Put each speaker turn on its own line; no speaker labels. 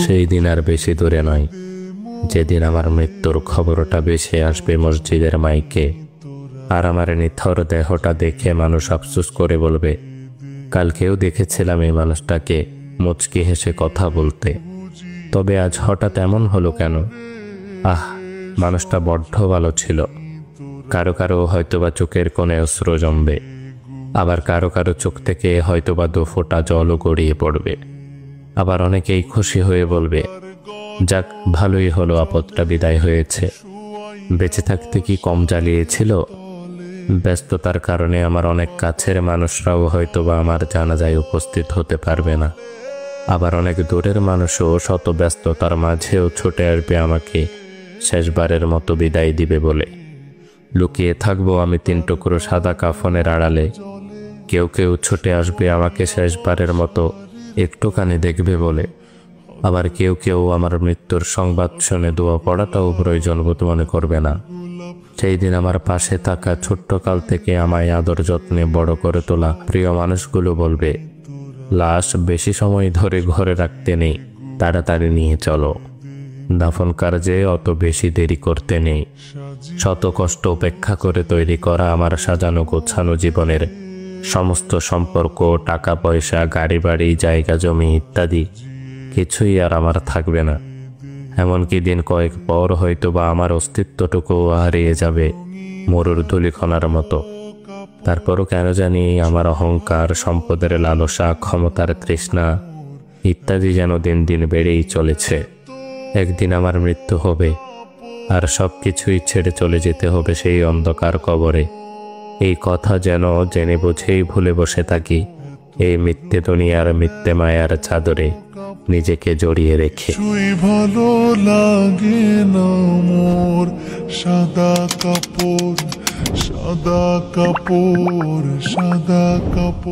সেই দিন আর বেশি দূরে নয়, যেদিন আমার মৃত্যুর খবরটা ভেসে আসবে মসজিদের মাইকে, আর আমার নিথর দেহটা দেখে মানুষ আফসোস করে বলবে, কালকেও দেখেছিলাম এই মানুষটাকে মুচকি হেসে কথা বলতে, তবে আজ হঠাৎ এমন হলো কেন? মানুষটা বড্ড ভালো ছিল। কারো কারো হয়তোবা চোখের কোণে অশ্রু জমবে, আবার কারো কারো চোখ থেকে হয়তোবা 2 ফোঁটা জলও গড়িয়ে পড়বে। আবার অনেকেই খুশি হয়ে বলবে, যাক, ভালোই হলো, আপদটা বিদায় হয়েছে। বেঁচে থাকতে কি কম জ্বালিয়েছিল? ব্যস্ততার কারণে আমার অনেক কাছের মানুষরাও হয়তোবা আমার জানাজায় উপস্থিত হতে পারবে না। আবার অনেক দূরের মানুষও শত ব্যস্ততার মাঝেও ছুটে আসবে আমাকে শেষবারের মতো বিদায় দিবে বলে। লুকিয়ে থাকবো আমি 3 টুকরো সাদা কাফনের আড়ালে। কেউ কেউ ছুটে আসবে আমাকে শেষবারের মতো একটুখানি দেখবে বলে। আবার কেউ কেউ আমার মৃত্যুর সংবাদ শুনে দোয়া পড়াটাও প্রয়োজন বোধ মনে করবে না। সেই দিন আমার পাশে থাকা ছোট্টকাল থেকে আমায় আদর যত্নে বড় করে তোলা প্রিয় মানুষগুলো বলবে, লাশ বেশি সময় ধরে ঘরে রাখতে নেই, তাড়াতাড়ি নিয়ে চলো। দাফন কার্যে অত বেশি দেরি করতে নেই। শত কষ্ট উপেক্ষা করে তৈরি করা আমার সাজানো গোছানো জীবনের সমস্ত সম্পর্ক, টাকা পয়সা, গাড়ি বাড়ি, জায়গা জমি ইত্যাদি কিছুই আর আমার থাকবে না। এমনকি দিন কয়েক পর হয়তোবা আমার অস্তিত্বটুকুও হারিয়ে যাবে মরুর ধূলিকণার মতো। তারপরও কেন জানি আমার অহংকার, সম্পদের লালসা, ক্ষমতার তৃষ্ণা ইত্যাদি যেন দিন দিন বেড়েই চলেছে। একদিন আমার মৃত্যু হবে, আর সব কিছুই ছেড়ে চলে যেতে হবে সেই অন্ধকার কবরে। এই কথা যেন জেনে বুঝেই ভুলে বসে থাকি এই মিথ্যে দুনিয়ার মিথ্যে মায়ার চাদরে নিজেকে জড়িয়ে রেখে।
ভালো লাগে না মোর সাদা কাপড়, সাদা কাপড়, সাদা কাপড়।